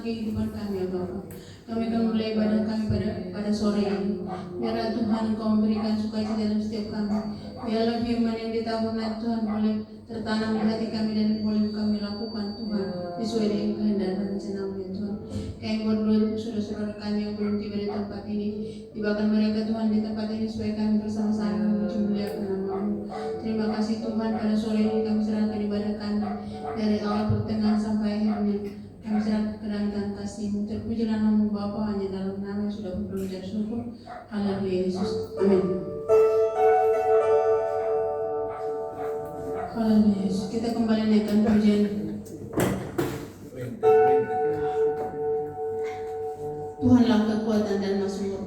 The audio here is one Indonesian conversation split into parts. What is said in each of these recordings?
kehidupan kami ya Bapak. Kami akan mulai ibadah kami pada sore ini. Biarlah Tuhan Engkau memberikan sukacita dalam setiap kami. Biarlah firman yang ditaburkan Tuhan boleh tertanam di hati kami dan boleh kami lakukan Tuhan sesuai dengan kehendak dan rencana-Mu ya Tuhan. Kami berdoa saudara-saudara kami yang belum tiba di tempat ini, tibakan mereka Tuhan di tempat ini supaya kami bersama-sama memuji muliakan nama-Mu. Terima kasih Tuhan, pada sore ini kami serahkan ibadah kami dari awal pertengahan sampai akhirnya. Kami serahkan ke dalam kasih-Mu. Terpujilah nama-Mu Bapa, hanya dalam nama yang sudah berdoa dan syukur. Haleluya Yesus. Amin. Haleluya Yesus. Kita kembali naikkan pujian. Tuhanlah kekuatan dan mazmur.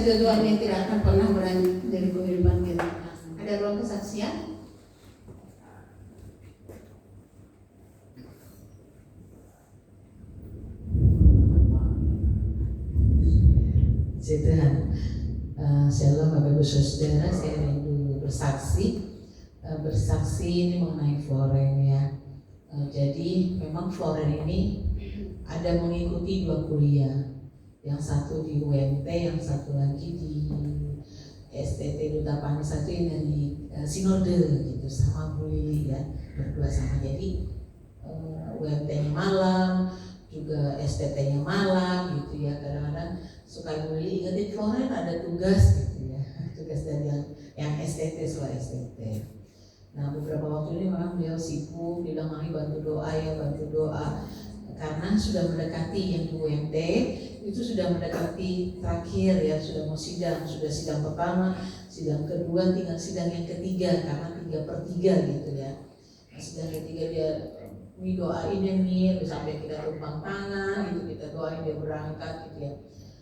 Tuhan yang tidak akan pernah berani dari kehidupan kita. Ada ruang kesaksian? Puji Tuhan. Shalom Bapak Ibu Saudara, saya rindu bersaksi. Bersaksi ini mengenai Floren ya. Jadi memang Floren ini ada mengikuti 2 kuliah. Yang satu di UMT, yang satu lagi di STT Duta Pani, satu yang dari Sinode gitu sama Bu Lili ya, berdua sama. Jadi UMT-nya malam, juga STT-nya malam gitu ya. Kadang-kadang suka Bu Lili ingetin Floren ada tugas gitu ya, tugas dari yang STT soal STT. Nah beberapa waktu ini memang beliau sibuk, bilang mami bantu doa ya, bantu doa. karena sudah mendekati yang di UMT itu sudah mendekati terakhir ya, sudah mau sidang, sudah sidang pertama, sidang kedua, tinggal sidang yang ketiga karena 3/3 gitu ya. Nah, sidang ketiga dia ini doain ya nih sampai kita tumpang tangan gitu, kita doain dia berangkat gitu ya.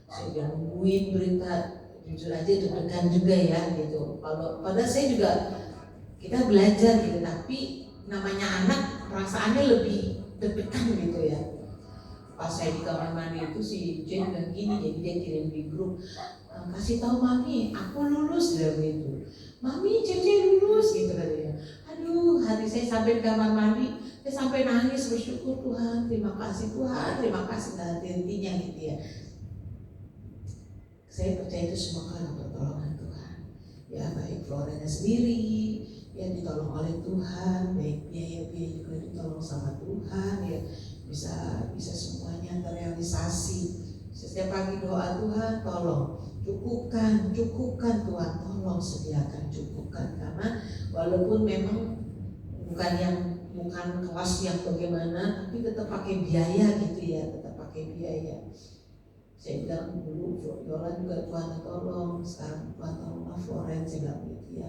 Saya udah nungguin berita, jujur aja deg-degan juga ya gitu. Kalau pada saya juga kita belajar gitu, tapi namanya anak perasaannya lebih deg-degan gitu ya. Pas saya di kamar mandi itu si Jen bilang gini, jadi dia kirim di grup, kasih tahu mami aku lulus, dia begitu. Mami Cece lulus gitu katanya. Aduh, hati saya sampai di kamar mandi, saya sampai nangis bersyukur, Tuhan terima kasih, Tuhan terima kasih, dan hati-hatinya gitu ya. Saya percaya itu semua karena pertolongan Tuhan. Ya baik Florenya sendiri yang ditolong oleh Tuhan, baik biaya-biaya juga ditolong sama Tuhan ya, bisa semuanya terrealisasi. Setiap pagi doa, Tuhan tolong cukupkan Tuhan, tolong sediakan, cukupkan, karena walaupun memang bukan kelas yang bagaimana, tapi tetap pakai biaya gitu ya, tetap pakai biaya. Saya bilang dulu Yola juga Tuhan tolong, sekarang Tuhan tolonglah Florence, saya bilang gitu ya.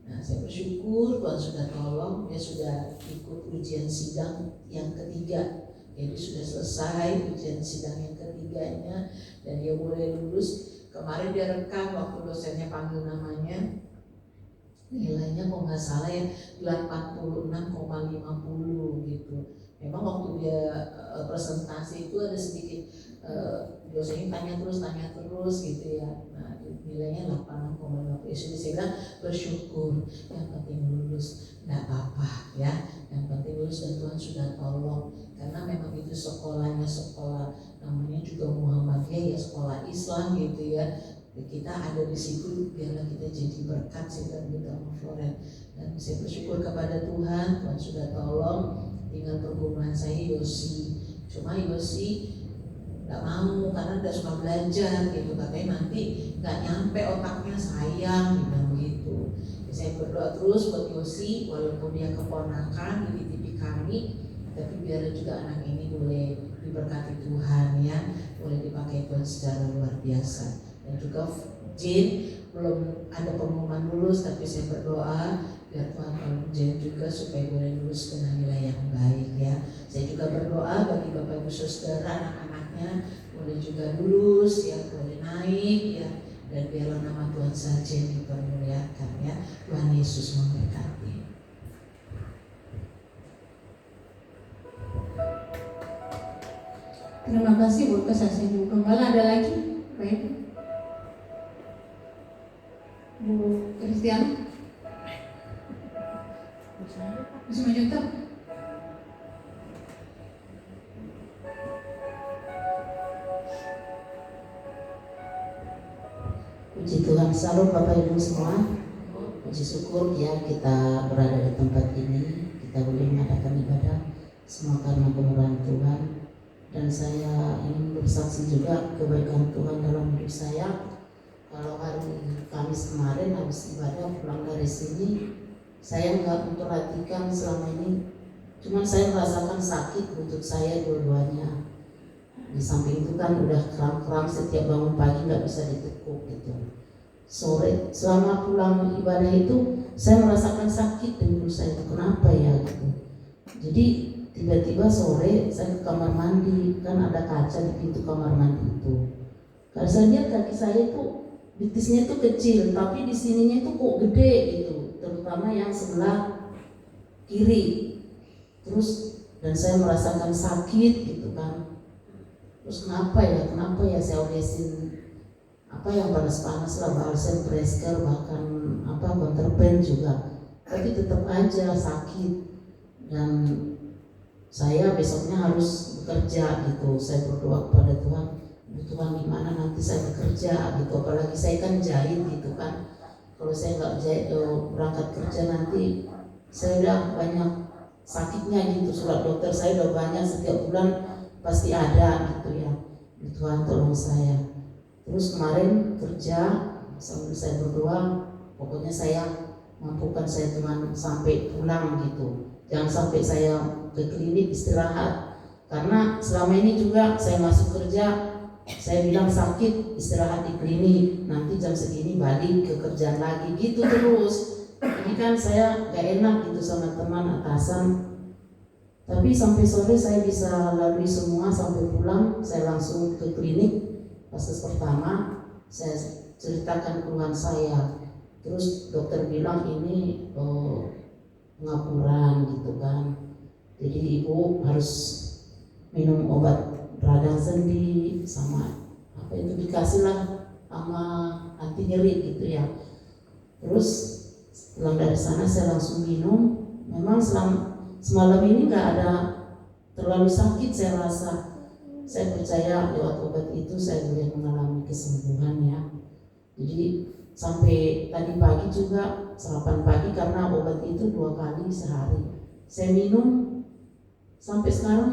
Nah saya bersyukur Tuhan sudah tolong, dia sudah ikut ujian sidang yang ketiga. Jadi sudah selesai ujian sidang yang ketiganya dan dia boleh lulus. Kemarin dia rekam waktu dosennya panggil namanya, nilainya kalau nggak salah ya 86,50 gitu. Memang waktu dia presentasi itu ada sedikit dosennya tanya terus gitu ya. Nah nilainya 86,50. Jadi saya bilang bersyukur, yang penting lulus, nggak apa-apa ya. Yang penting lulus dan Tuhan sudah tolong. Karena memang itu sekolahnya sekolah namanya juga Muhammadiyah ya, sekolah Islam gitu ya. Kita ada di situ biarlah kita jadi berkat sehingga kita Floren. Dan saya bersyukur kepada Tuhan sudah tolong. Tinggal pergumulan saya Yosi, cuma Yosi nggak mau karena udah suka belajar gitu, katanya nanti nggak nyampe otaknya, sayang bilang begitu. Saya berdoa terus buat Yosi, walaupun dia keponakan di kami, tapi biar juga anak ini boleh diberkati Tuhan ya, boleh dipakai Tuhan secara luar biasa. Dan juga Jin belum ada pengumuman lulus, tapi saya berdoa biar Tuhan tolong Jin juga supaya boleh lulus dengan nilai yang baik ya. Saya juga berdoa bagi Bapak Ibu Saudara, anak-anaknya boleh juga lulus ya, boleh naik ya, dan biarlah nama Tuhan saja yang dipermuliakan ya. Tuhan Yesus memberkati. Terima kasih buat kesaksian Bu Gembala. Ada lagi? Baik. Bu Kristian, bisa maju tak? Puji Tuhan, salam Bapak Ibu semua. Puji syukur ya kita berada di tempat ini, kita boleh mengadakan ibadah semua karena kemurahan Tuhan. Dan saya ingin bersaksi juga kebaikan Tuhan dalam hidup saya. Kalau hari Kamis kemarin habis ibadah pulang dari sini, saya nggak memperhatikan selama ini, cuman saya merasakan sakit lutut saya dua-duanya. Di samping itu kan udah kram-kram, setiap bangun pagi nggak bisa ditekuk gitu. Sore selama pulang ibadah itu saya merasakan sakit di lutut saya, kenapa ya gitu. Jadi tiba-tiba sore saya ke kamar mandi, kan ada kaca di pintu kamar mandi itu. Kalau saya lihat kaki saya itu betisnya itu kecil, tapi di sininya itu kok gede gitu, terutama yang sebelah kiri. Terus dan saya merasakan sakit gitu kan. Terus kenapa ya saya olesin apa yang panas-panas lah, balsem, presker, bahkan konterpen juga, tapi tetap aja sakit. Dan saya besoknya harus bekerja gitu. Saya berdoa kepada Tuhan, Tuhan gimana nanti saya bekerja gitu, apalagi saya kan jahit gitu kan. Kalau saya nggak jahit berangkat kerja nanti saya udah banyak sakitnya gitu. Surat dokter saya udah banyak, setiap bulan pasti ada gitu ya. Tuhan tolong saya. Terus kemarin kerja sambil saya berdoa, pokoknya saya mampukan saya Tuhan sampai pulang gitu. Jangan sampai saya ke klinik istirahat. Karena selama ini juga saya masuk kerja, saya bilang sakit, istirahat di klinik, nanti jam segini balik ke kerjaan lagi gitu terus. Ini kan saya gak enak gitu sama teman atasan. Tapi sampai sore saya bisa lalui semua sampai pulang, saya langsung ke klinik. Fase pertama saya ceritakan keluhan saya, terus dokter bilang ini pengapuran gitu kan, jadi ibu harus minum obat radang sendi sama apa itu dikasih lah sama anti nyeri gitu ya. Terus pulang dari sana saya langsung minum. Memang semalam ini nggak ada terlalu sakit saya rasa. Saya percaya lewat obat itu saya boleh mengalami kesembuhan ya. Jadi sampai tadi pagi juga sarapan pagi karena obat itu 2 kali sehari saya minum, sampai sekarang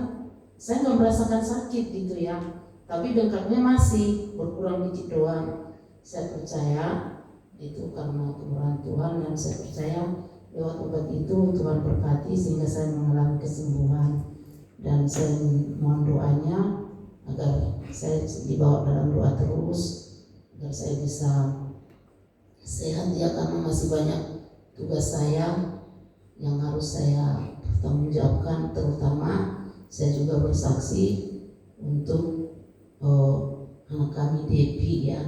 saya nggak merasakan sakit gitu ya. Tapi bengkaknya masih berkurang dikit doang. Saya percaya itu karena kemurahan Tuhan, dan saya percaya lewat obat itu Tuhan berkati sehingga saya mengalami kesembuhan. Dan saya mohon doanya agar saya dibawa dalam doa terus, agar saya bisa sehat ya, karena masih banyak tugas saya yang harus saya pertanggungjawabkan. Terutama saya juga bersaksi untuk anak kami Depi ya,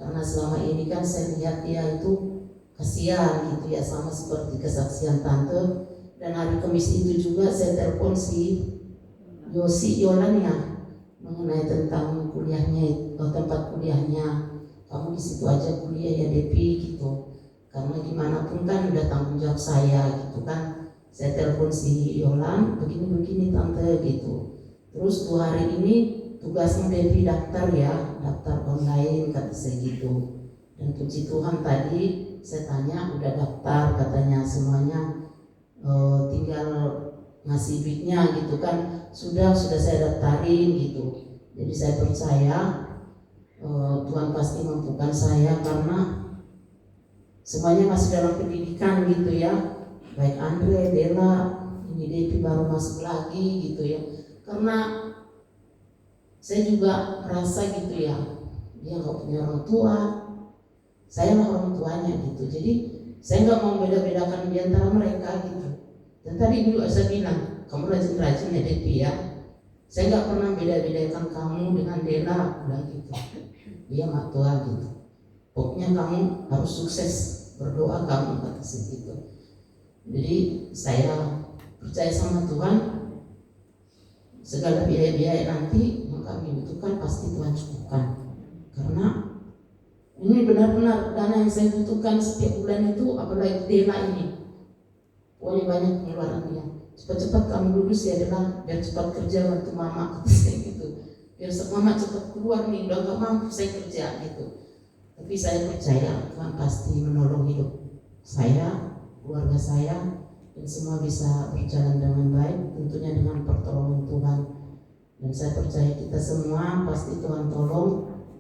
karena selama ini kan saya lihat dia itu kasihan gitu ya, sama seperti kesaksian tante. Dan hari Kamis itu juga saya telepon si Yolan ya, mengenai tentang kuliahnya, tempat kuliahnya, kamu di situ aja kuliah ya Depi gitu, karena gimana pun kan udah tanggung jawab saya gitu kan. Saya telepon si Yolan, begini tante gitu. Terus 2 hari ini tugasmu Depi daftar ya, daftar online kata saya gitu. Dan puji Tuhan tadi saya tanya udah daftar, katanya semuanya tinggal ngasih duitnya gitu kan, sudah saya daftarin gitu. Jadi saya percaya Tuhan pasti mampukan saya, karena semuanya masih dalam pendidikan gitu ya, baik Andre, Dela, ini Depi baru masuk lagi gitu ya. Karena saya juga merasa gitu ya, dia nggak punya orang tua, saya lah orang tuanya gitu. Jadi saya nggak mau beda-bedakan di antara mereka gitu. Dan tadi dulu saya bilang, kamu rajin-rajin ya Depi ya, saya nggak pernah beda-bedakan kamu dengan Dela, bilang gitu. Dia mak tua gitu, pokoknya kamu harus sukses, berdoa kamu, kata saya gitu. Jadi saya percaya sama Tuhan, segala biaya-biaya nanti yang kami butuhkan pasti Tuhan cukupkan. Karena ini benar-benar dana yang saya butuhkan setiap bulan itu, apalagi Dela ini, pokoknya banyak pengeluaran dia. Cepat-cepat kamu lulus ya Dela, biar cepat kerja bantu mama, kata saya gitu. Biar mama cepat keluar nih, udah gak mampu saya kerja gitu. Tapi saya percaya Tuhan pasti menolong hidup saya, keluarga saya, dan semua bisa berjalan dengan baik, tentunya dengan pertolongan Tuhan. Dan saya percaya kita semua pasti Tuhan tolong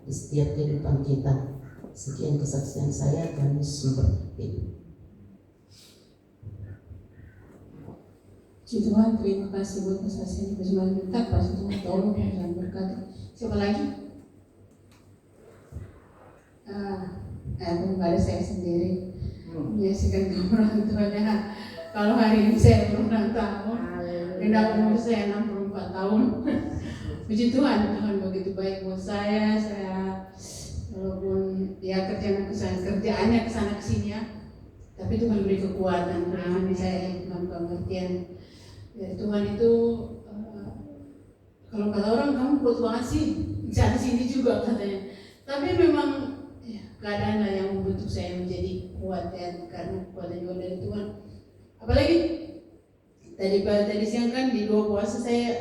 di setiap kehidupan kita. Sekian kesaksian saya, dan Yesus memberkati. Puji Tuhan, terima kasih buat kesaksian Ibu minta pasti Tuhan tolong dan berkati. Siapa lagi? Aku nggak ada, saya sendiri menyaksikan kemurahan Tuhan ya. Kalau hari ini saya berulang tahun, dan umur saya 64 tahun. Puji Tuhan, Tuhan begitu baik buat saya. Saya walaupun ya kerjaannya kesana kesini ya, tapi Tuhan beri kekuatan, menemani saya dalam pengertian. Ya, Tuhan itu kalau kata orang kamu kuat banget sih, sana sini juga katanya. Tapi memang ya, keadaan lah yang membentuk saya menjadi kuat ya, karena kekuatan juga dari Tuhan. Apalagi tadi siang kan di 2 puasa saya,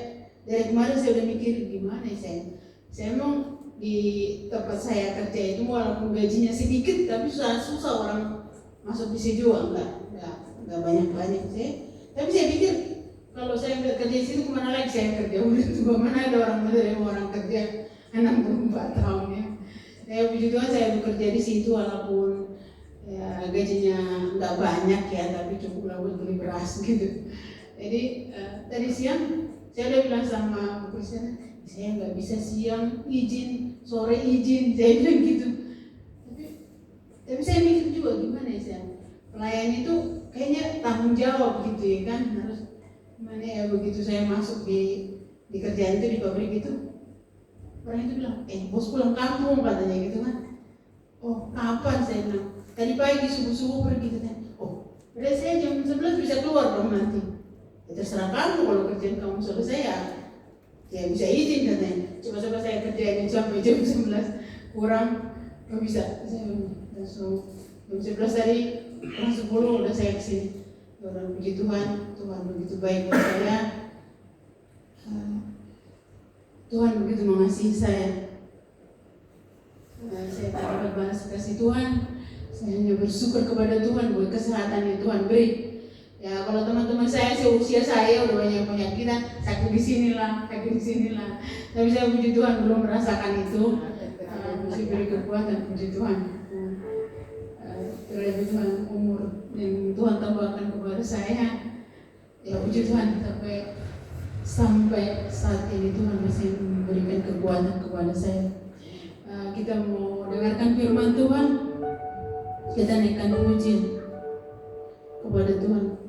dari kemarin saya udah mikir gimana ya saya memang di tempat saya kerja itu walaupun gajinya sedikit tapi susah orang masuk bisa juga enggak banyak sih. Tapi saya pikir kalau saya nggak kerja di situ kemana lagi saya kerja, udah tua mana ada orang menerima orang kerja 64 tahun ya. Saya puji Tuhan saya bekerja di situ walaupun ya, gajinya nggak banyak ya, tapi cukup lah buat beli beras gitu. Jadi tadi siang Saya udah bilang sama Bu Kristiana, saya nggak bisa siang izin, sore izin, saya bilang gitu. Tapi saya mikir juga gimana ya saya, pelayan itu kayaknya tanggung jawab gitu ya kan, harus gimana ya. Begitu saya masuk di kerjaan itu di pabrik itu, orang itu bilang, bos pulang kampung katanya gitu kan. Oh kapan, saya bilang, tadi pagi subuh-subuh pergi katanya. Oh berarti saya jam 11 bisa keluar dong nanti. Ya, terserah kamu, kalau kerjaan kamu selesai ya bisa izin katanya. Coba saya kerjain sampai jam 11 kurang, gak bisa. Saya langsung jam 11 tadi, kurang 10 udah saya kesini. Orang puji Tuhan, Tuhan begitu baik buat saya. Tuhan begitu mengasihi saya. Saya tak dapat balas kasih Tuhan. Saya hanya bersyukur kepada Tuhan buat kesehatan yang Tuhan beri. Ya kalau teman-teman saya seusia saya udah banyak penyakitan, sakit di sinilah. Tapi saya puji Tuhan belum merasakan itu. Masih beri kekuatan, puji Tuhan. Terlebih Tuhan umur yang Tuhan tambahkan kepada saya. Ya puji Tuhan sampai saat ini Tuhan masih memberikan kekuatan kepada saya. Kita mau dengarkan firman Tuhan. Kita naikkan pujian kepada Tuhan.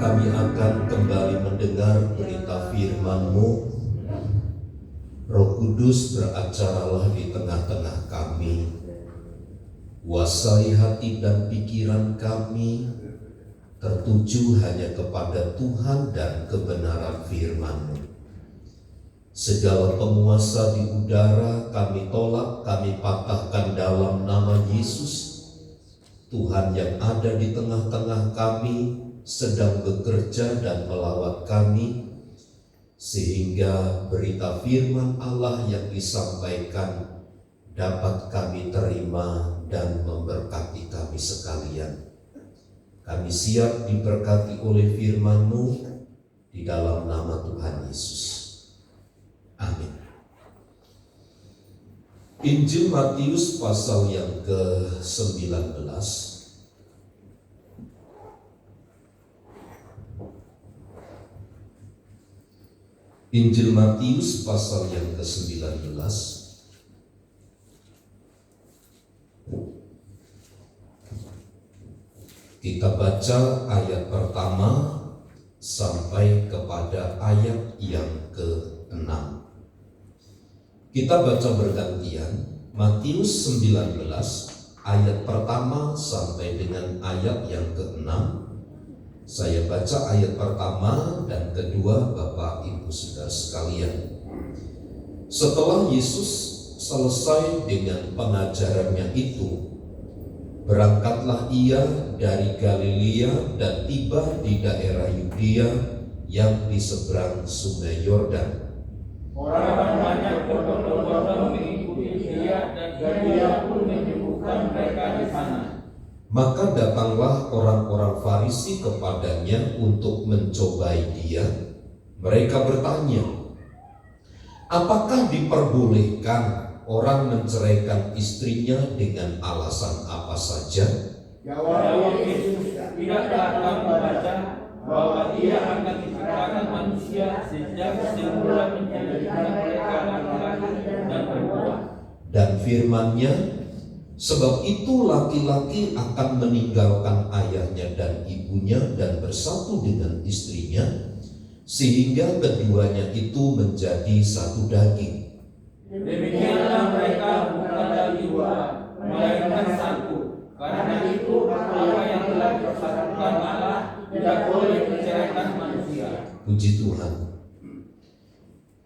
kami akan kembali mendengar berita firman-Mu. Roh Kudus, beracaralah di tengah-tengah kami. Kuasai hati dan pikiran kami, tertuju hanya kepada Tuhan dan kebenaran firman-Mu. Segala penguasa di udara kami tolak, kami patahkan dalam nama Yesus. Tuhan yang ada di tengah-tengah kami sedang bekerja dan melawat kami, sehingga berita firman Allah yang disampaikan dapat kami terima dan memberkati kami sekalian. Kami siap diberkati oleh firman-Mu di dalam nama Tuhan Yesus. Amin. Injil Matius pasal yang ke-19. Injil Matius pasal yang ke-19. Kita baca ayat pertama sampai kepada ayat yang ke-6. Kita baca bergantian Matius 19 ayat pertama sampai dengan ayat yang ke-6. Saya baca ayat pertama dan kedua, Bapak Ibu Saudara sekalian. Setelah Yesus selesai dengan pengajarannya itu, berangkatlah ia dari Galilea dan tiba di daerah Yudea yang di seberang sungai Yordan. Orang banyak berbondong-bondong mengikuti dia dan dia pun menyembuhkan mereka di sana. Maka datanglah orang-orang Farisi kepadanya untuk mencobai dia. Mereka bertanya, apakah diperbolehkan orang menceraikan istrinya dengan alasan apa saja? Jawab Yesus, tidakkah kamu baca bahwa ia akan diciptakan manusia sejak semula menjadikan mereka laki-laki dan perempuan. Dan firman-Nya, sebab itu laki-laki akan meninggalkan ayahnya dan ibunya dan bersatu dengan istrinya, sehingga keduanya itu menjadi satu daging. Demikianlah mereka bukan lagi dua, melainkan satu. Karena itu apa yang telah dipersatukan Allah tidak boleh menceraikan manusia. Puji Tuhan.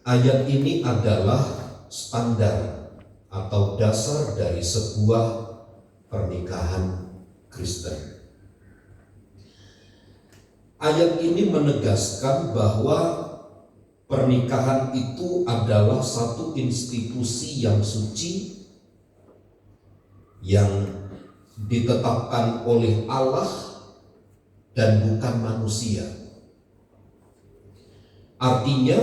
Ayat ini adalah standar atau dasar dari sebuah pernikahan Kristen. Ayat ini menegaskan bahwa pernikahan itu adalah satu institusi yang suci yang ditetapkan oleh Allah dan bukan manusia. Artinya,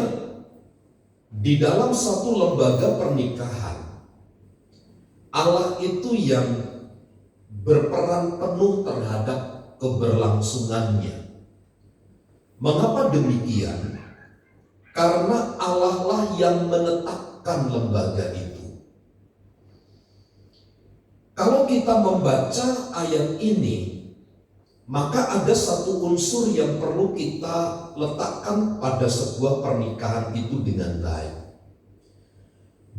di dalam satu lembaga pernikahan, Allah itu yang berperan penuh terhadap keberlangsungannya. Mengapa demikian? Karena Allah lah yang menetapkan lembaga itu. Kalau kita membaca ayat ini, maka ada satu unsur yang perlu kita letakkan pada sebuah pernikahan itu dengan baik.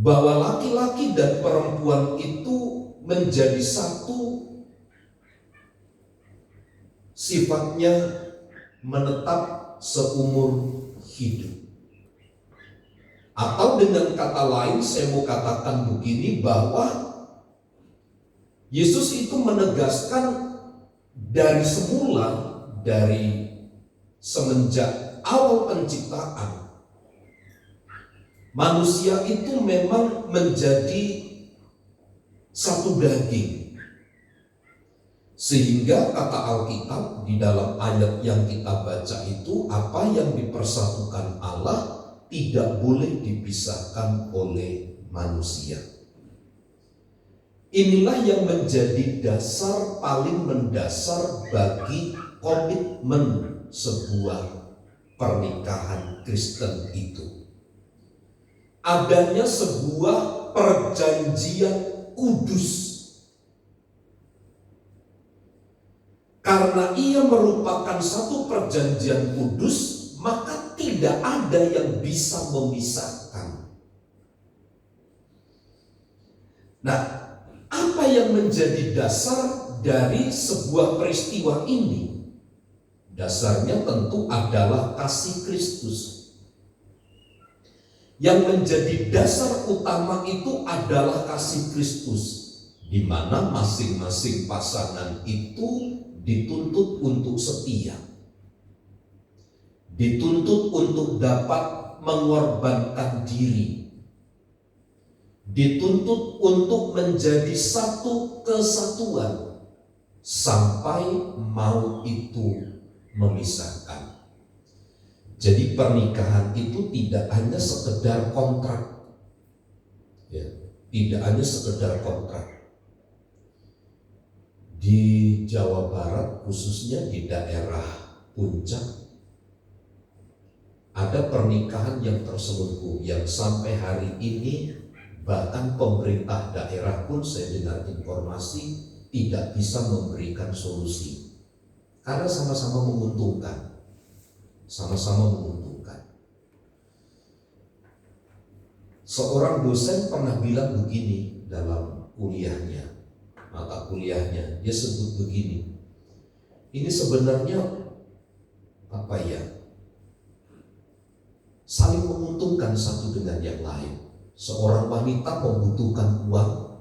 Bahwa laki-laki dan perempuan itu menjadi satu, sifatnya menetap seumur hidup. Atau dengan kata lain saya mau katakan begini, bahwa Yesus itu menegaskan dari semula, dari semenjak awal penciptaan, manusia itu memang menjadi satu daging. Sehingga kata Alkitab di dalam ayat yang kita baca itu, apa yang dipersatukan Allah tidak boleh dipisahkan oleh manusia. Inilah yang menjadi dasar paling mendasar bagi komitmen sebuah pernikahan Kristen itu. Adanya sebuah perjanjian kudus. Karena ia merupakan satu perjanjian kudus, maka tidak ada yang bisa memisahkan. Nah, apa yang menjadi dasar dari sebuah peristiwa ini? Dasarnya tentu adalah kasih Kristus. Yang menjadi dasar utama itu adalah kasih Kristus, di mana masing-masing pasangan itu dituntut untuk setia, dituntut untuk dapat mengorbankan diri, dituntut untuk menjadi satu kesatuan sampai maut itu memisahkan. Jadi pernikahan itu tidak hanya sekedar kontrak, ya, tidak hanya sekedar kontrak. Di Jawa Barat, khususnya di daerah Puncak, ada pernikahan yang terselubung yang sampai hari ini bahkan pemerintah daerah pun, saya dengar informasi, tidak bisa memberikan solusi karena sama-sama menguntungkan, sama-sama menguntungkan. Seorang dosen pernah bilang begini dalam kuliahnya, mata kuliahnya, dia sebut begini, ini sebenarnya apa ya, saling menguntungkan satu dengan yang lain. Seorang wanita membutuhkan uang,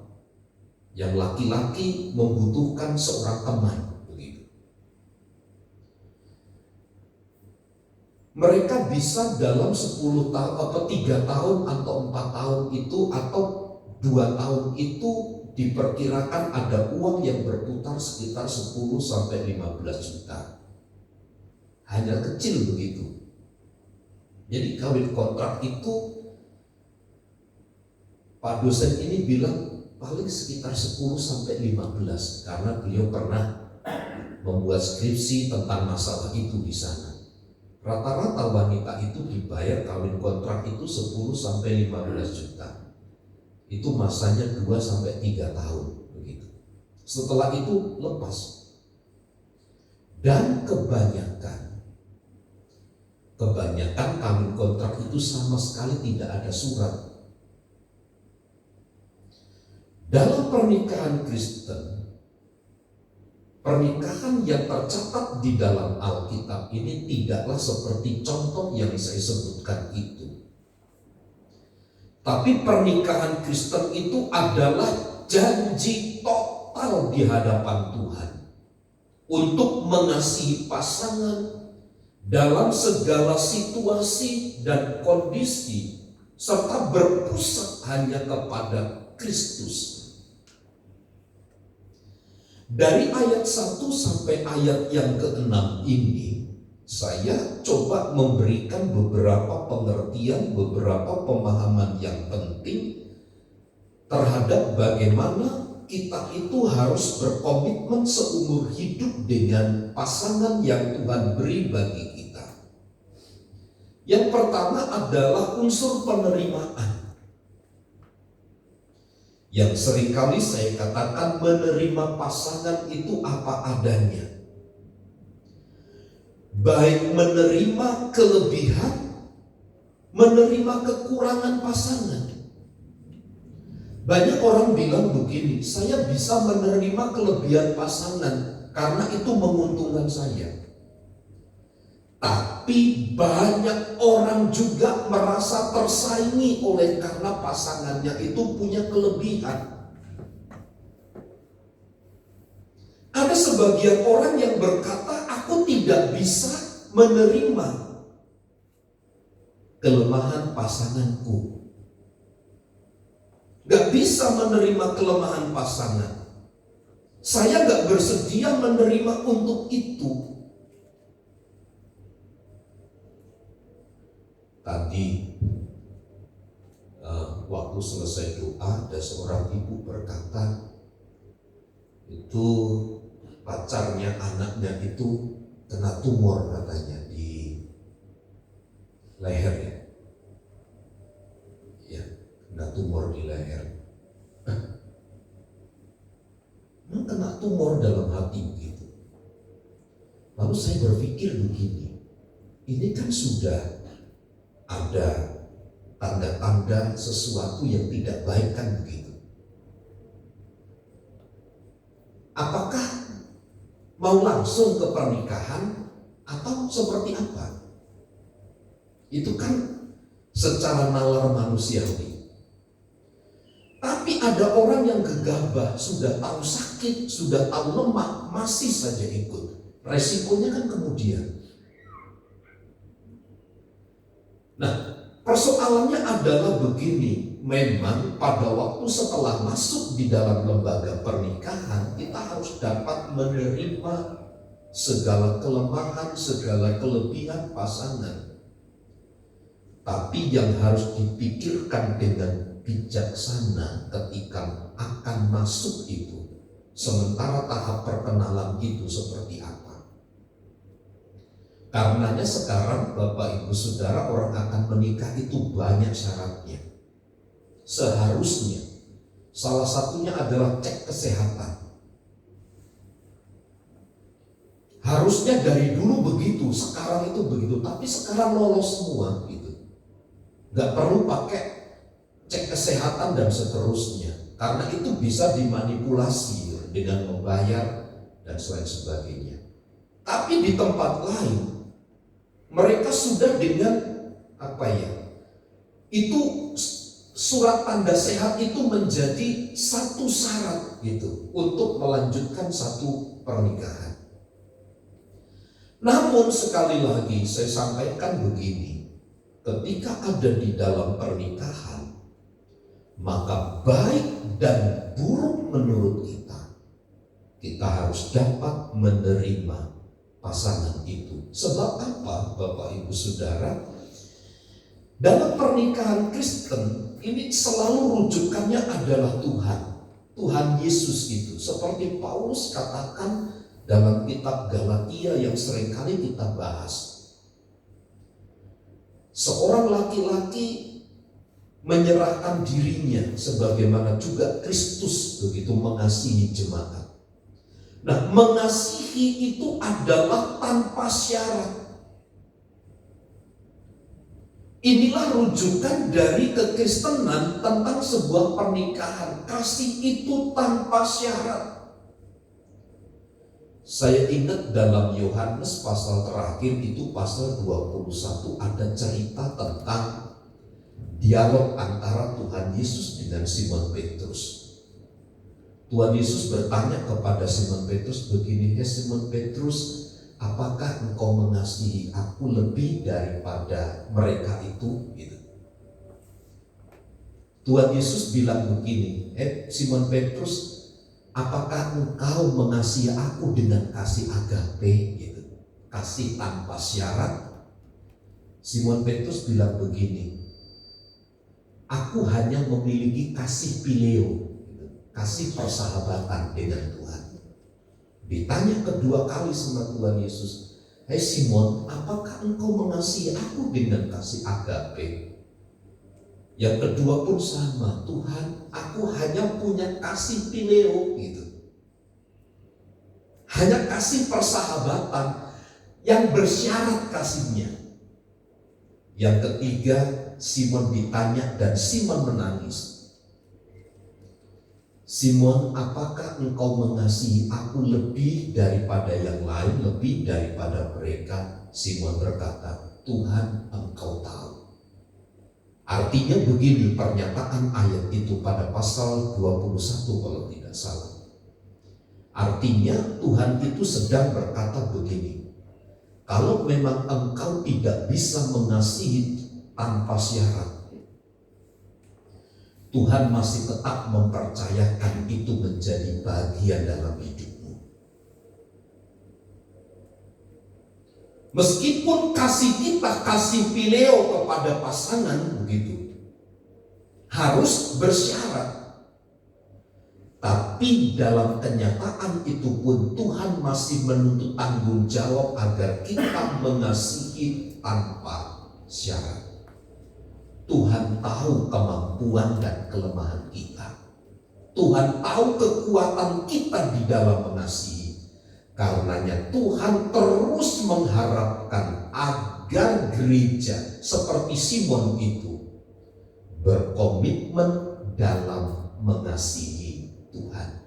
yang laki-laki membutuhkan seorang teman, begitu. Mereka bisa dalam 10 tahun atau 3 tahun atau 4 tahun itu atau 2 tahun itu diperkirakan ada uang yang berputar sekitar 10 sampai 15 juta. Hanya kecil begitu. Jadi kawin kontrak itu Pak dosen ini bilang paling sekitar 10 sampai 15 karena beliau pernah membuat skripsi tentang masalah itu di sana. Rata-rata wanita itu dibayar kawin kontrak itu 10 sampai 15 juta. Itu masanya 2 sampai 3 tahun begitu. Setelah itu lepas. Dan kebanyakan kawin kontrak itu sama sekali tidak ada surat. Dalam pernikahan Kristen, pernikahan yang tercatat di dalam Alkitab ini tidaklah seperti contoh yang saya sebutkan itu. Tapi pernikahan Kristen itu adalah janji total di hadapan Tuhan untuk mengasihi pasangan dalam segala situasi dan kondisi, serta berpusat hanya kepada Kristus. Dari ayat 1 sampai ayat yang ke-6 ini, saya coba memberikan beberapa pengertian, beberapa pemahaman yang penting terhadap bagaimana kita itu harus berkomitmen seumur hidup dengan pasangan yang Tuhan beri bagi kita. Yang pertama adalah unsur penerimaan, yang seringkali saya katakan menerima pasangan itu apa adanya. Baik menerima kelebihan, menerima kekurangan pasangan. Banyak orang bilang begini, saya bisa menerima kelebihan pasangan karena itu menguntungkan saya. Tapi banyak orang juga merasa tersaingi oleh karena pasangannya itu punya kelebihan. Ada sebagian orang yang berkata, aku tidak bisa menerima kelemahan pasanganku. Gak bisa menerima kelemahan pasangan. Saya gak bersedia menerima untuk itu. Tadi waktu selesai doa, ada seorang ibu berkata, itu pacarnya, anaknya itu kena tumor katanya di leher ya. Ya, kena tumor di leher. Kena tumor dalam hati begitu. Lalu saya berpikir begini, ini kan sudah ada tanda-tanda sesuatu yang tidak baik kan begitu. Apakah mau langsung ke pernikahan atau seperti apa? Itu kan secara nalar manusiawi. Tapi ada orang yang gegabah, sudah tahu sakit, sudah tahu lemah, masih saja ikut. Resikonya kan kemudian. Nah, persoalannya adalah begini, memang pada waktu setelah masuk di dalam lembaga pernikahan, kita harus dapat menerima segala kelemahan, segala kelebihan pasangan. Tapi yang harus dipikirkan dengan bijaksana ketika akan masuk itu, sementara tahap perkenalan itu seperti apa. Karenanya sekarang Bapak Ibu Saudara, orang akan menikah itu banyak syaratnya. Seharusnya salah satunya adalah cek kesehatan. Harusnya dari dulu begitu, sekarang itu begitu, tapi sekarang lolos semua gitu. Gak perlu pakai cek kesehatan dan seterusnya, karena itu bisa dimanipulasi dengan membayar dan selain sebagainya. Tapi di tempat lain mereka sudah dengan itu surat tanda sehat itu menjadi satu syarat gitu untuk melanjutkan satu pernikahan. Namun sekali lagi saya sampaikan begini, ketika ada di dalam pernikahan, maka baik dan buruk menurut kita harus dapat menerima pasangan itu. Sebab apa, Bapak Ibu Saudara? Dalam pernikahan Kristen ini selalu rujukannya adalah Tuhan Yesus itu. Seperti Paulus katakan dalam kitab Galatia yang seringkali kita bahas. Seorang laki-laki menyerahkan dirinya sebagaimana juga Kristus begitu mengasihi jemaat. Nah, mengasihi itu adalah tanpa syarat. Inilah rujukan dari kekristenan tentang sebuah pernikahan. Kasih itu tanpa syarat. Saya ingat dalam Yohanes pasal terakhir itu pasal 21 ada cerita tentang dialog antara Tuhan Yesus dengan Simon Petrus. Tuhan Yesus bertanya kepada Simon Petrus begini, Simon Petrus, apakah engkau mengasihi aku lebih daripada mereka itu? Gitu. Tuhan Yesus bilang begini, Simon Petrus, apakah engkau mengasihi aku dengan kasih agape? Gitu. Kasih tanpa syarat? Simon Petrus bilang begini, aku hanya memiliki kasih pileo, kasih persahabatan dengan Tuhan. Ditanya kedua kali sama Tuhan Yesus, Simon, apakah engkau mengasihi aku dengan kasih agape? Yang kedua pun sama, Tuhan, aku hanya punya kasih pileo gitu. Hanya kasih persahabatan yang bersyarat kasihnya. Yang ketiga, Simon ditanya dan Simon menangis. Simon, apakah engkau mengasihi aku lebih daripada yang lain, lebih daripada mereka? Simon berkata, Tuhan, engkau tahu. Artinya begini pernyataan ayat itu pada pasal 21 kalau tidak salah. Artinya Tuhan itu sedang berkata begini, kalau memang engkau tidak bisa mengasihi tanpa syarat, Tuhan masih tetap mempercayakan itu menjadi bagian dalam hidupmu. Meskipun kasih kita, kasih pileo kepada pasangan begitu, harus bersyarat. Tapi dalam kenyataan itu pun Tuhan masih menuntut tanggung jawab agar kita mengasihi tanpa syarat. Tuhan tahu kemampuan dan kelemahan kita. Tuhan tahu kekuatan kita di dalam mengasihi. Karenanya Tuhan terus mengharapkan agar gereja seperti Simon itu berkomitmen dalam mengasihi Tuhan.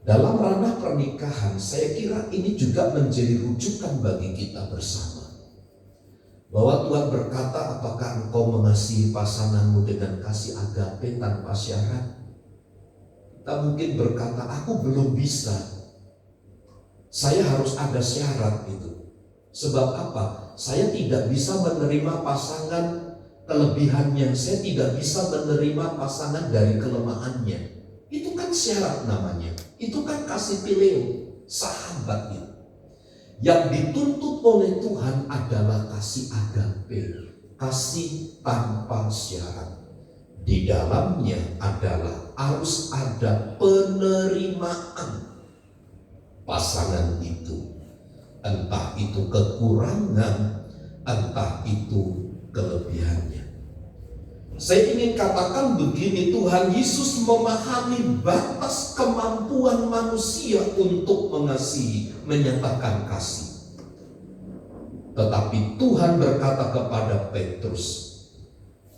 Dalam ranah pernikahan, saya kira ini juga menjadi rujukan bagi kita bersama. Bahwa Tuhan berkata, apakah engkau mengasihi pasanganmu dengan kasih agape tanpa syarat? Kita mungkin berkata, aku belum bisa. Saya harus ada syarat itu. Sebab apa? Saya tidak bisa menerima pasangan kelebihannya. Saya tidak bisa menerima pasangan dari kelemahannya. Itu kan syarat namanya. Itu kan kasih pilih sahabat itu. Yang dituntut oleh Tuhan adalah kasih agape, kasih tanpa syarat. Di dalamnya adalah harus ada penerimaan pasangan itu, entah itu kekurangan, entah itu kelebihannya. Saya ingin katakan begini, Tuhan Yesus memahami batas kemampuan manusia untuk mengasihi, menyatakan kasih. Tetapi Tuhan berkata kepada Petrus,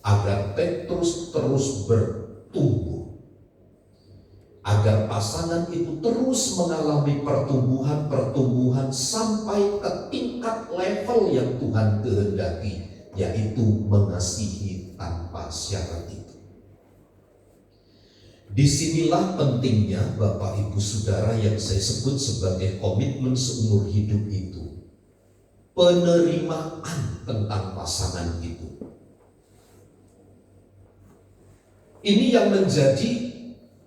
agar Petrus terus bertumbuh, agar pasangan itu terus mengalami pertumbuhan sampai ke tingkat level yang Tuhan kehendaki, yaitu mengasihi tanpa syarat itu. Disinilah pentingnya Bapak Ibu Saudara yang saya sebut sebagai komitmen seumur hidup itu, penerimaan tentang pasangan itu. Ini yang menjadi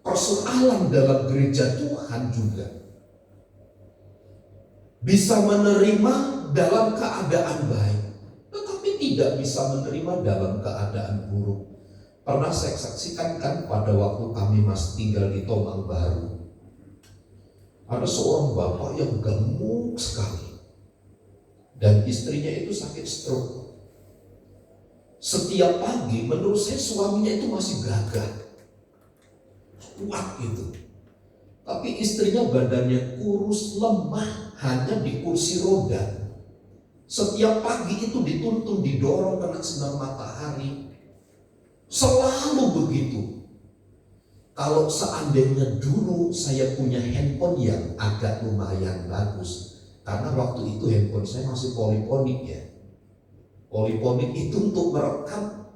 persoalan dalam gereja Tuhan juga. Bisa menerima dalam keadaan baik, tetapi tidak bisa menerima dalam keadaan buruk. Pernah saya saksikan kan pada waktu kami masih tinggal di Tomang Baru. Ada seorang bapak yang gemuk sekali. Dan istrinya itu sakit stroke. Setiap pagi menurut saya suaminya itu masih gagah, kuat gitu. Tapi istrinya badannya kurus, lemah, hanya di kursi roda. Setiap pagi itu dituntun, didorong kena sinar matahari. Selalu begitu. Kalau seandainya dulu saya punya handphone yang agak lumayan bagus, karena waktu itu handphone saya masih poliponik ya. Poliponik itu untuk merekam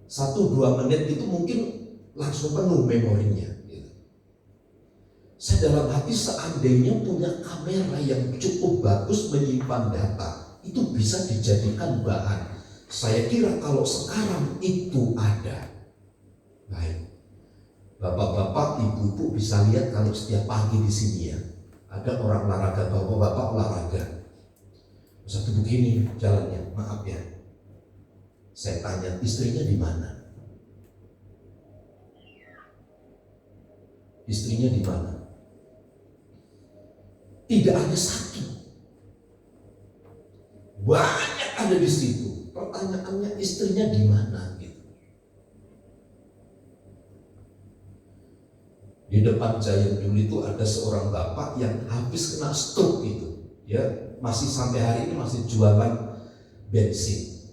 1-2 menit itu mungkin langsung penuh memorinya gitu. Saya dalam hati seandainya punya kamera yang cukup bagus menyimpan data, itu bisa dijadikan bahan. Saya kira kalau sekarang itu ada. Baik, bapak-bapak, ibu-ibu bisa lihat kalau setiap pagi di sini ya ada orang olahraga, bapak-bapak olahraga. Satu begini jalannya, maaf ya. Saya tanya, istrinya di mana? Istrinya di mana? Tidak ada satu. Banyak ada di situ. Pertanyaannya, istrinya di mana? Gitu. Di depan Giant dulu itu ada seorang bapak yang habis kena stroke gitu. Ya, masih sampai hari ini masih jualan bensin.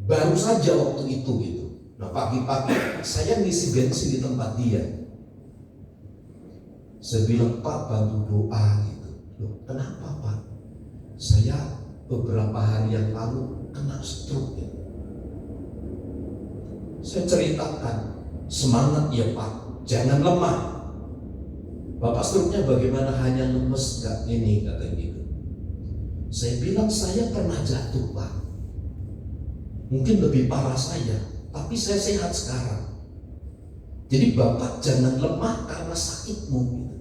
Baru saja waktu itu gitu. Nah pagi-pagi saya ngisi bensin di tempat dia. Saya bilang, Pak bantu doa gitu. Loh kenapa Pak? Saya beberapa hari yang lalu kena stroke ya. Saya ceritakan, semangat ya Pak, jangan lemah. Bapak stroke-nya bagaimana, hanya lemes gak ini, katanya gitu. Saya bilang saya pernah jatuh Pak, mungkin lebih parah saya, tapi saya sehat sekarang. Jadi Bapak jangan lemah karena sakitmu gitu.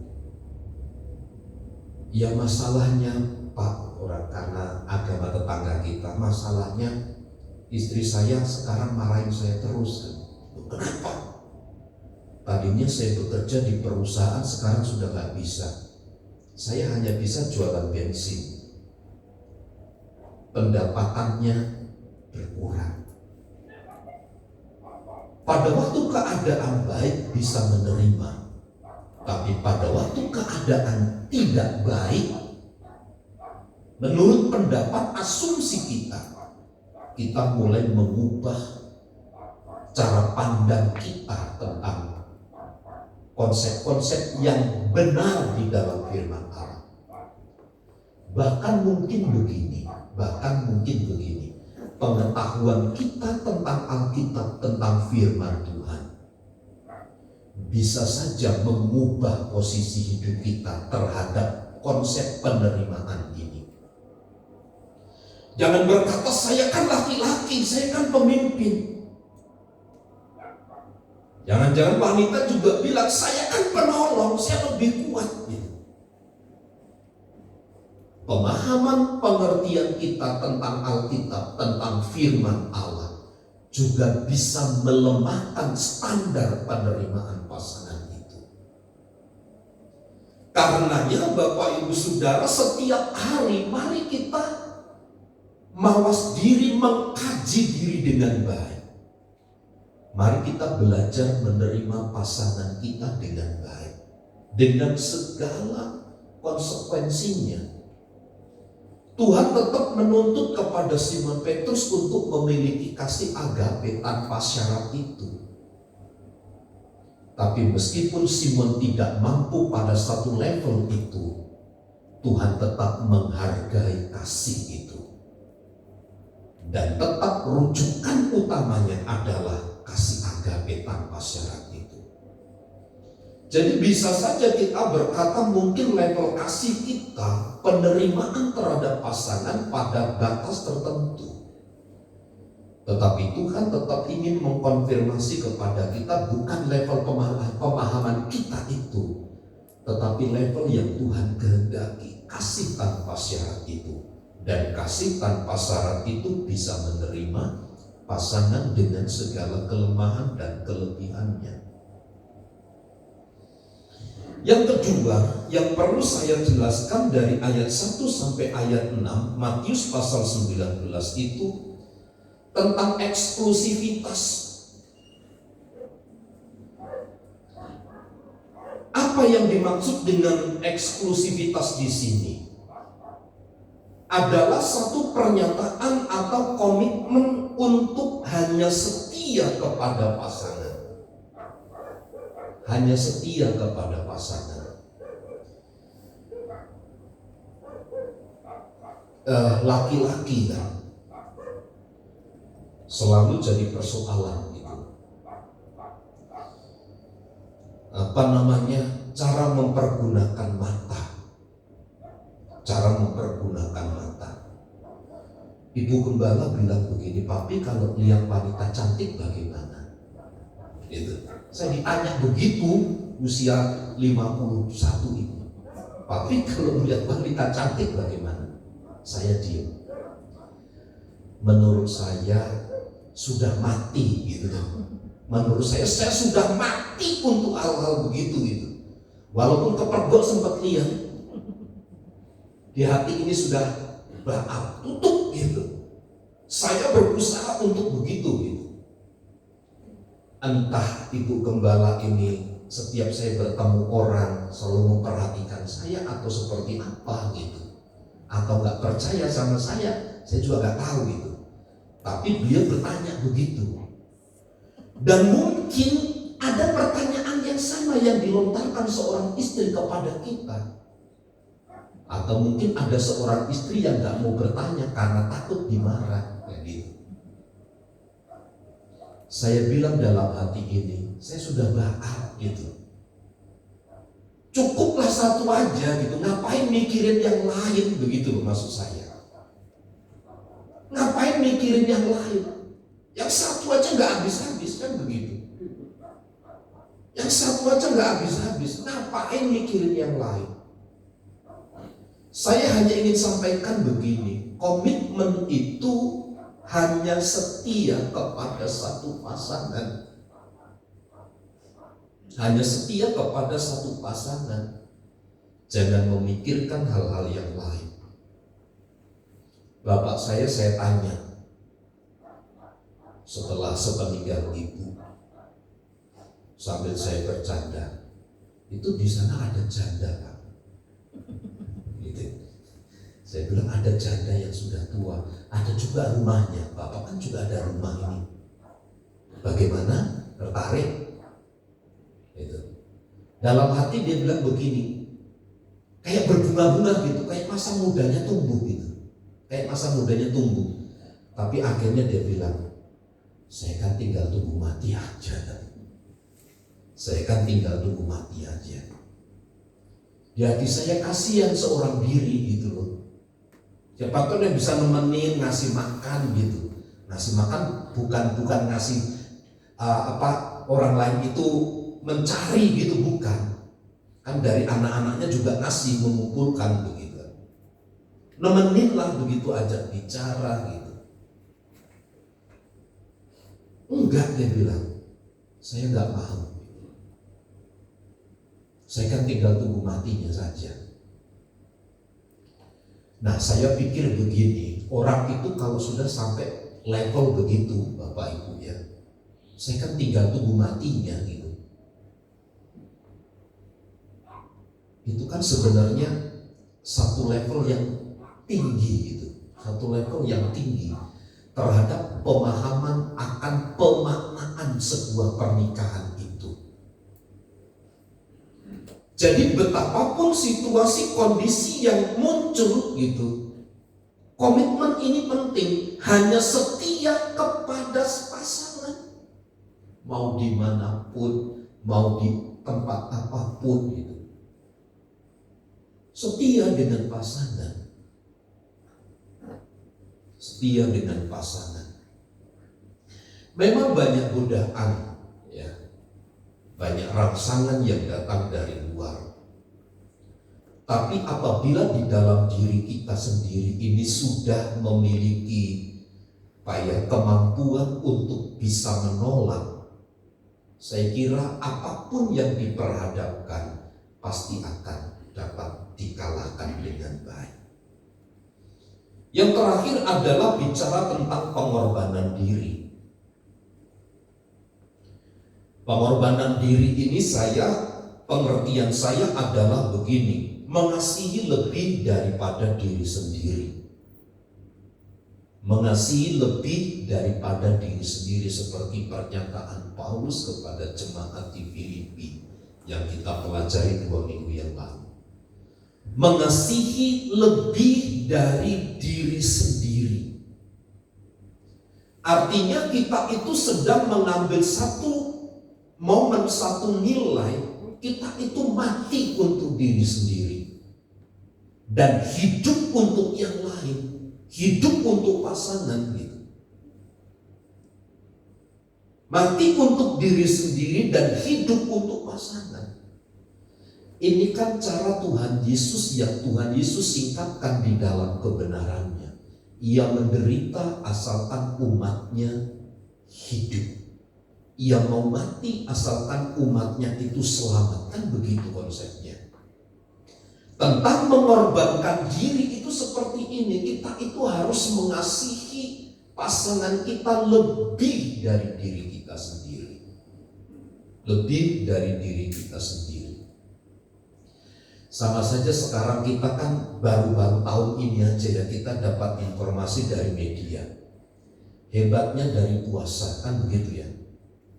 Ya masalahnya Pak, orang karena agama tetangga kita, masalahnya istri saya sekarang marahin saya terus kan. Kenapa? Tadinya saya bekerja di perusahaan, sekarang sudah gak bisa. Saya hanya bisa jualan bensin. Pendapatannya berkurang. Pada waktu keadaan baik bisa menerima, Tapi pada waktu keadaan tidak baik, menurut pendapat asumsi kita mulai mengubah cara pandang kita tentang konsep-konsep yang benar di dalam firman Allah. Bahkan mungkin begini, pengetahuan kita tentang Alkitab, tentang firman Tuhan, bisa saja mengubah posisi hidup kita terhadap konsep penerimaan ini. Jangan berkata, saya kan laki-laki, saya kan pemimpin. Jangan-jangan wanita juga bilang, saya kan penolong, saya lebih kuat. Pemahaman pengertian kita tentang Alkitab, tentang firman Allah, juga bisa melemahkan standar penerimaan pasangan itu. Karenanya Bapak Ibu Saudara, setiap hari mari kita mawas diri, mengkaji diri dengan baik. Mari kita belajar menerima pasangan kita dengan baik, dengan segala konsekuensinya. Tuhan tetap menuntut kepada Simon Petrus untuk memiliki kasih agape tanpa syarat itu. Tapi meskipun Simon tidak mampu pada satu level itu, Tuhan tetap menghargai kasih itu. Dan tetap rujukan utamanya adalah kasih agape tanpa syarat itu. Jadi bisa saja kita berkata mungkin level kasih kita, penerimaan terhadap pasangan pada batas tertentu. Tetapi Tuhan tetap ingin mengkonfirmasi kepada kita bukan level pemahaman kita itu, tetapi level yang Tuhan kehendaki, kasih tanpa syarat itu. Dan kasih tanpa syarat itu bisa menerima pasangan dengan segala kelemahan dan kelebihannya. Yang kedua, yang perlu saya jelaskan dari ayat 1 sampai ayat 6 Matius pasal 19 itu tentang eksklusivitas. Apa yang dimaksud dengan eksklusivitas di sini? Adalah satu pernyataan atau komitmen untuk hanya setia kepada pasangan. Hanya setia kepada pasangan. Laki-laki kan selalu jadi persoalan itu. Cara mempergunakan mata. Ibu gembala bilang begini, papi kalau lihat wanita cantik bagaimana? Gitu. Saya ditanya begitu usia 51 ini. Papi kalau melihat wanita cantik bagaimana? Saya diam. Menurut saya sudah mati gitu. Menurut saya sudah mati untuk hal-hal begitu gitu. Walaupun kepergok sempat lihat, di hati ini sudah tutup gitu. Saya berusaha untuk begitu gitu. Entah ibu gembala ini setiap saya bertemu orang selalu memperhatikan saya atau seperti apa gitu, atau nggak percaya sama saya juga nggak tahu gitu. Tapi beliau bertanya begitu. Dan mungkin ada pertanyaan yang sama yang dilontarkan seorang istri kepada kita. Atau mungkin ada seorang istri yang nggak mau bertanya karena takut dimarah gitu. Saya bilang dalam hati ini, saya sudah bakal gitu. Cukuplah satu aja gitu, ngapain mikirin yang lain begitu maksud saya. Ngapain mikirin yang lain? Yang satu aja nggak habis-habis kan begitu. Yang satu aja nggak habis-habis, ngapain mikirin yang lain? Saya hanya ingin sampaikan begini, komitmen itu hanya setia kepada satu pasangan. Hanya setia kepada satu pasangan. Jangan memikirkan hal-hal yang lain. Bapak saya tanya setelah sepeninggal ibu, sambil saya bercanda, itu di sana ada janda, Pak. Gitu. Saya bilang ada janda yang sudah tua, ada juga rumahnya. Bapak kan juga ada rumah ini. Bagaimana? Tertarik? Gitu. Dalam hati dia bilang begini, kayak berbunga-bunga gitu, kayak masa mudanya tumbuh gitu, kayak masa mudanya tumbuh. Tapi akhirnya dia bilang, saya kan tinggal tunggu mati aja. Saya kan tinggal tunggu mati aja. Di hati saya kasihan seorang diri gitu loh. Siapa tuh yang bisa nemenin, ngasih makan gitu. Ngasih makan bukan ngasih orang lain itu mencari gitu, bukan. Kan dari anak-anaknya juga ngasih, mengumpulkan begitu. Nemenin lah begitu, ajak bicara gitu. Enggak, dia bilang, saya enggak mau. Saya kan tinggal tunggu matinya saja. Nah, saya pikir begini, orang itu kalau sudah sampai level begitu, Bapak Ibu ya, saya kan tinggal tunggu matinya gitu. Itu kan sebenarnya satu level yang tinggi gitu, satu level yang tinggi terhadap pemahaman akan pemaknaan sebuah pernikahan itu. Jadi betapapun situasi kondisi yang muncul gitu, komitmen ini penting. Hanya setia kepada pasangan, mau dimanapun, mau di tempat apapun gitu. Setia dengan pasangan. Setia dengan pasangan. Memang banyak godaan, ya, banyak rangsangan yang datang dari luar. Tapi apabila di dalam diri kita sendiri ini sudah memiliki kemampuan untuk bisa menolak, saya kira apapun yang diperhadapkan pasti akan dapat dikalahkan dengan baik. Yang terakhir adalah bicara tentang pengorbanan diri. Pengorbanan diri ini pengertian saya adalah begini, mengasihi lebih daripada diri sendiri. Mengasihi lebih daripada diri sendiri seperti pernyataan Paulus kepada jemaat di Filipi yang kita pelajari 2 minggu yang lalu. Mengasihi lebih dari diri sendiri. Artinya kita itu sedang mengambil satu momen, satu nilai, kita itu mati untuk diri sendiri dan hidup untuk yang lain, hidup untuk pasangan gitu. Mati untuk diri sendiri dan hidup untuk pasangan. Ini kan cara Tuhan Yesus yang Tuhan Yesus singkapkan di dalam kebenarannya. Ia menderita asalkan umatnya hidup. Ia mau mati asalkan umatnya itu selamat. Kan begitu konsepnya. Tentang mengorbankan diri itu seperti ini. Kita itu harus mengasihi pasangan kita lebih dari diri kita sendiri. Lebih dari diri kita sendiri. Sama saja sekarang kita kan baru-baru tahun ini aja ya kita dapat informasi dari media. Hebatnya dari puasa, kan begitu ya.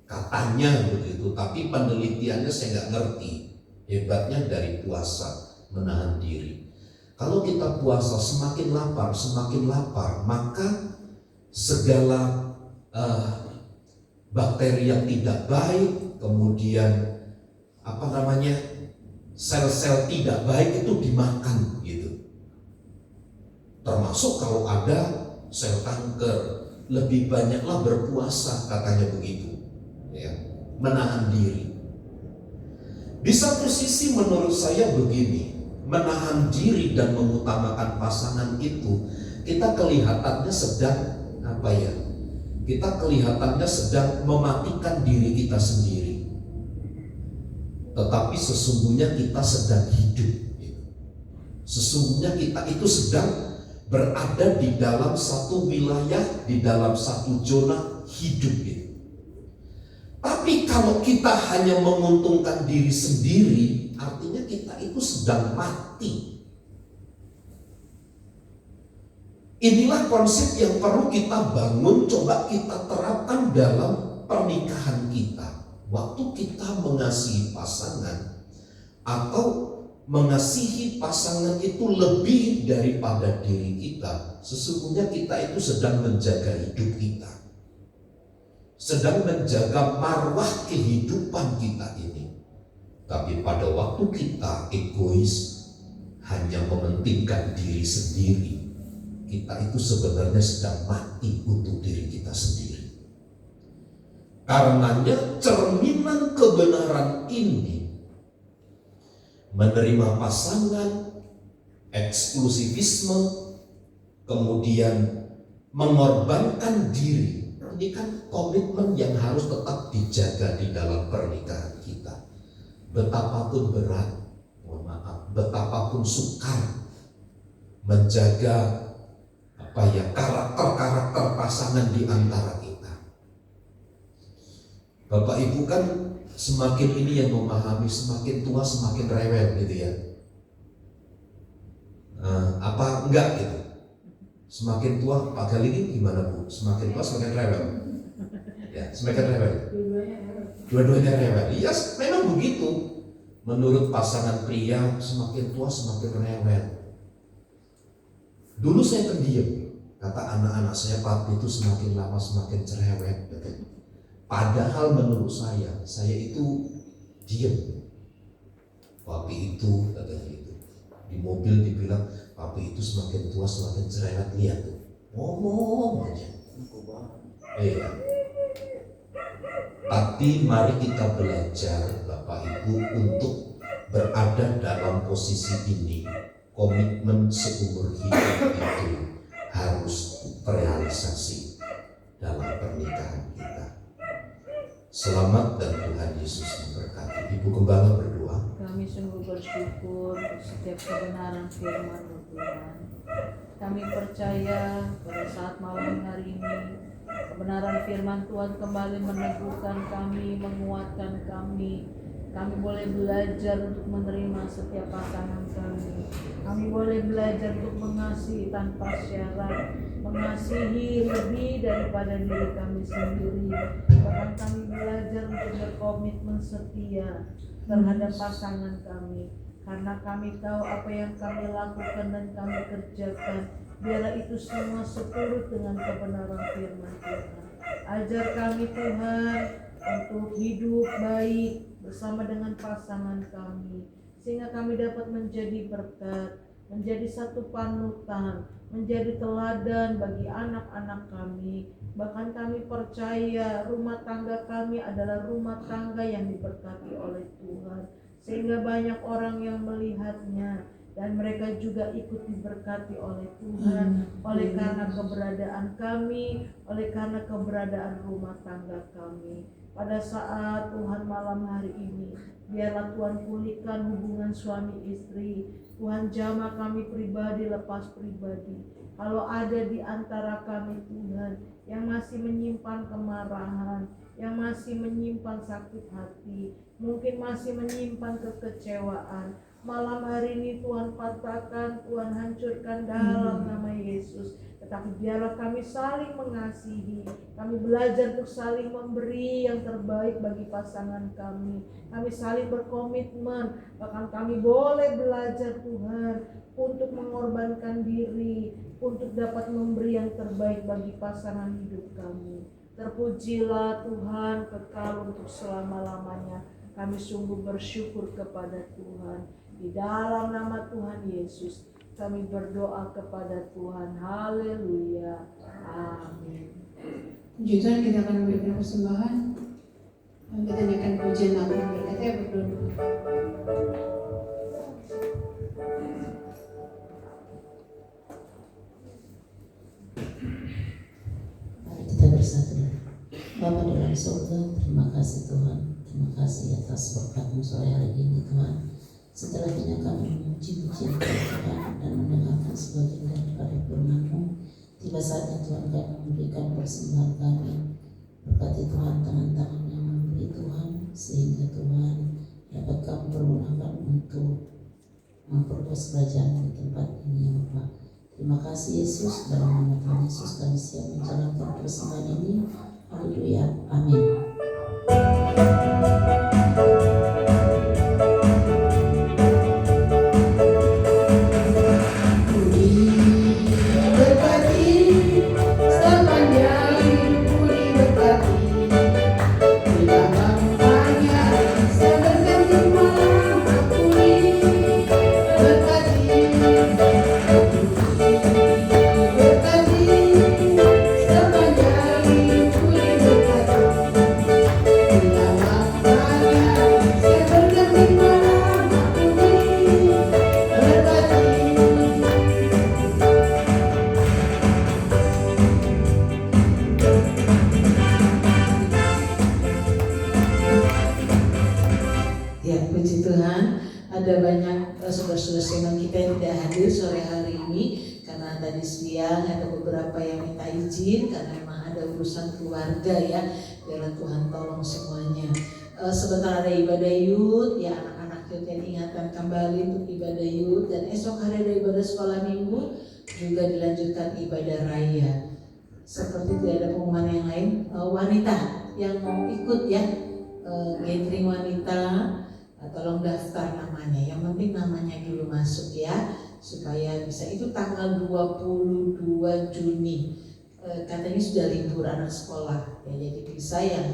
Katanya begitu, tapi penelitiannya saya nggak ngerti. Hebatnya dari puasa, menahan diri. Kalau kita puasa semakin lapar, maka segala bakteri yang tidak baik, kemudian sel-sel tidak baik itu dimakan gitu. Termasuk kalau ada sel kanker, lebih banyaklah berpuasa katanya begitu. Ya, menahan diri. Di satu sisi menurut saya begini, menahan diri dan mengutamakan pasangan itu, kita kelihatannya sedang kita kelihatannya sedang mematikan diri kita sendiri. Tetapi sesungguhnya kita sedang hidup. Sesungguhnya kita itu sedang berada di dalam satu wilayah, di dalam satu zona hidup. Tapi kalau kita hanya menguntungkan diri sendiri, artinya kita itu sedang mati. Inilah konsep yang perlu kita bangun, coba kita terapkan dalam pernikahan kita. Waktu kita mengasihi pasangan atau mengasihi pasangan itu lebih daripada diri kita, sesungguhnya kita itu sedang menjaga hidup kita, sedang menjaga marwah kehidupan kita ini. Tapi pada waktu kita egois, hanya mementingkan diri sendiri, kita itu sebenarnya sedang mati untuk diri kita sendiri. Karenanya cerminan kebenaran ini, menerima pasangan, eksklusivisme, kemudian mengorbankan diri, ini kan komitmen yang harus tetap dijaga di dalam pernikahan kita. Betapapun berat, betapapun sukar menjaga karakter-karakter pasangan di antara kita. Bapak Ibu kan semakin ini yang memahami, semakin tua semakin rewel gitu ya. Apa enggak gitu? Semakin tua, Pak Galini gimana Bu? Semakin tua semakin rewel. Ya, semakin rewel. Dua-duanya rewel. Iya, memang begitu. Menurut pasangan pria, semakin tua semakin rewel. Dulu saya pendiam. Kata anak-anak saya, papi itu semakin lama semakin cerewet. Padahal menurut saya itu diam. Papi itu katanya itu. Di mobil dibilang, papi itu semakin tua semakin cerewet, lihat tuh. Ngomong aja. Iya. Tapi mari kita belajar Bapak Ibu untuk berada dalam posisi ini. Komitmen seumur hidup itu harus terrealisasi dalam pernikahan kita. Selamat dan Tuhan Yesus memberkati. Ibu Gembala berdoa. Kami sungguh bersyukur setiap kebenaran firman Tuhan. Kami percaya pada saat malam hari ini kebenaran firman Tuhan kembali meneguhkan kami, menguatkan kami. Kami boleh belajar untuk menerima setiap pasangan kami. Kami boleh belajar untuk mengasihi tanpa syarat, mengasihi lebih daripada diri kami sendiri. Bahkan kami belajar untuk berkomitmen setia terhadap pasangan kami. Karena kami tahu apa yang kami lakukan dan kami kerjakan, biarlah itu semua seturut dengan kebenaran firman Tuhan. Ajar kami Tuhan untuk hidup baik bersama dengan pasangan kami, sehingga kami dapat menjadi berkat, menjadi satu panutan, menjadi teladan bagi anak-anak kami. Bahkan kami percaya rumah tangga kami adalah rumah tangga yang diberkati oleh Tuhan, sehingga banyak orang yang melihatnya dan mereka juga ikut diberkati oleh Tuhan, oleh karena keberadaan kami, oleh karena keberadaan rumah tangga kami. Pada saat Tuhan malam hari ini, biarlah Tuhan pulihkan hubungan suami istri. Tuhan jamah kami pribadi lepas pribadi. Kalau ada di antara kami Tuhan yang masih menyimpan kemarahan, yang masih menyimpan sakit hati, mungkin masih menyimpan kekecewaan, malam hari ini Tuhan patahkan, Tuhan hancurkan dalam nama Yesus. Tetapi biarlah kami saling mengasihi, kami belajar untuk saling memberi yang terbaik bagi pasangan kami. Kami saling berkomitmen, bahkan kami boleh belajar Tuhan untuk mengorbankan diri, untuk dapat memberi yang terbaik bagi pasangan hidup kami. Terpujilah Tuhan kekal untuk selama-lamanya. Kami sungguh bersyukur kepada Tuhan. Di dalam nama Tuhan Yesus kami berdoa kepada Tuhan. Haleluya. Amin. Puji Tuhan, kita akan memberikan persembahan dan kita naikkan pujian Nabi berkata berdoa. Mari kita bersatu. Bapa dalam surga, terima kasih Tuhan. Terima kasih atas berkat-Mu sore hari ini Tuhan. Setelahnya kami memuji-muji Tuhan dan mendengarkan sebagian daripada firman-Mu. Tiba saatnya Tuhan kami memberikan persembahan kami. Berkati Tuhan tangan-tangan yang memberi bagi Tuhan, sehingga Tuhan dapat kami bermunafat untuk memperluas kerajaan di tempat ini ya Bapak. Terima kasih Yesus, dalam nama Tuhan Yesus kami siap menjalankan persembahan ini. Haleluya, amin. Ya, puji Tuhan, ada banyak saudara-saudara seiman kita yang tidak hadir sore hari ini karena tadi siang ada beberapa yang minta izin karena memang ada urusan keluarga ya. Biarlah Tuhan tolong semuanya. Sebentar ada ibadah youth, ya anak-anak youth yang ingatkan kembali untuk ibadah youth, dan esok hari ada ibadah sekolah minggu, juga dilanjutkan ibadah raya. Seperti tidak ada pengumuman yang lain, wanita yang mau ikut ya, gathering wanita, tolong daftar namanya. Yang penting namanya dulu masuk ya, supaya bisa. Itu tanggal 22 Juni. Katanya sudah libur anak sekolah ya, jadi bisa yang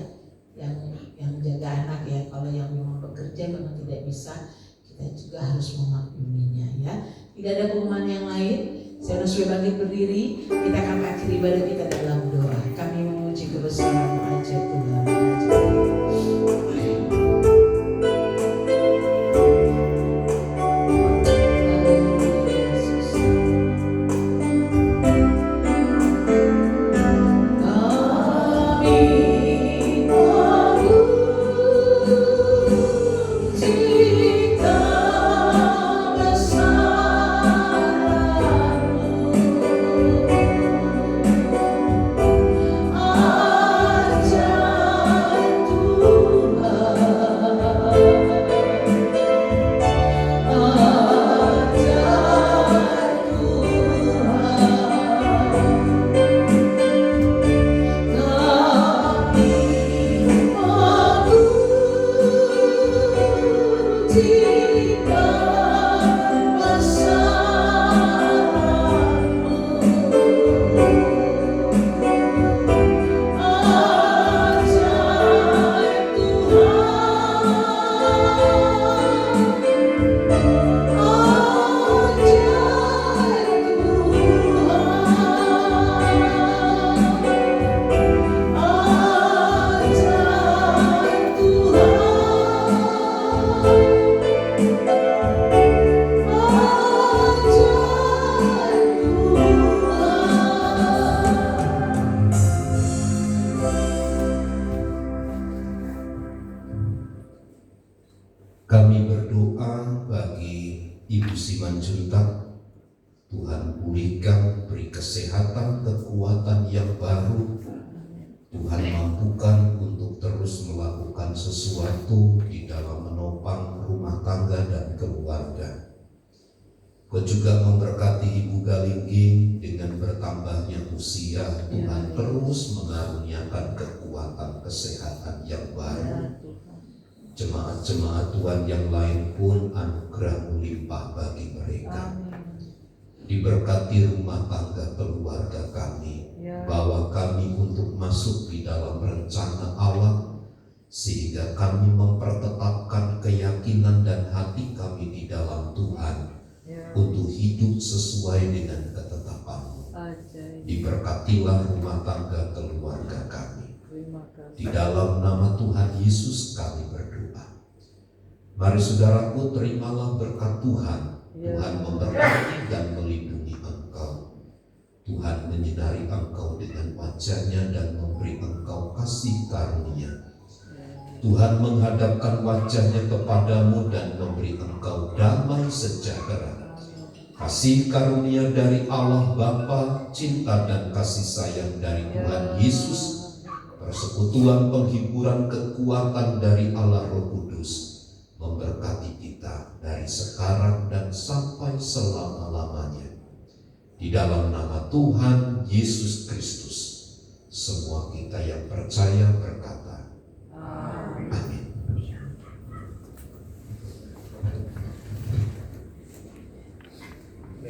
jaga anak ya. Kalau yang memang bekerja memang tidak bisa, kita juga harus memakluminya ya. Tidak ada pengumuman yang lain. Saya sudah bangkit berdiri. Kita akan akhiri ibadah kita dalam doa. Kami memuji kebesaran aja Tuhan. Kami berdoa bagi Ibu Simanjuntak, Tuhan pulihkan, beri kesehatan, kekuatan yang baru. Tuhan mampukan untuk terus melakukan sesuatu di dalam menopang rumah tangga dan keluarga. Kau juga memberkati Ibu Galingging dengan bertambahnya usia. Tuhan terus mengaruniakan kekuatan kesehatan yang baru. Jemaat-jemaat Tuhan yang lain pun anugerah melimpah bagi mereka. Diberkati rumah tangga keluarga kami, bawa kami untuk masuk di dalam rencana Allah, sehingga kami mempertetapkan keyakinan dan hati kami di dalam Tuhan untuk hidup sesuai dengan ketetapan-Mu. Diberkatilah rumah tangga keluarga kami. Di dalam nama Tuhan Yesus kami berdoa. Mari saudaraku, terimalah berkat Tuhan. Tuhan memberkati dan melindungi engkau. Tuhan menyinari engkau dengan wajah-Nya dan memberi engkau kasih karunia. Tuhan menghadapkan wajah-Nya kepadamu dan memberi engkau damai sejahtera. Kasih karunia dari Allah Bapa, cinta dan kasih sayang dari Tuhan Yesus, persekutuan penghiburan kekuatan dari Allah Roh Kudus memberkati kita dari sekarang dan sampai selama-lamanya. Di dalam nama Tuhan Yesus Kristus, semua kita yang percaya berkata,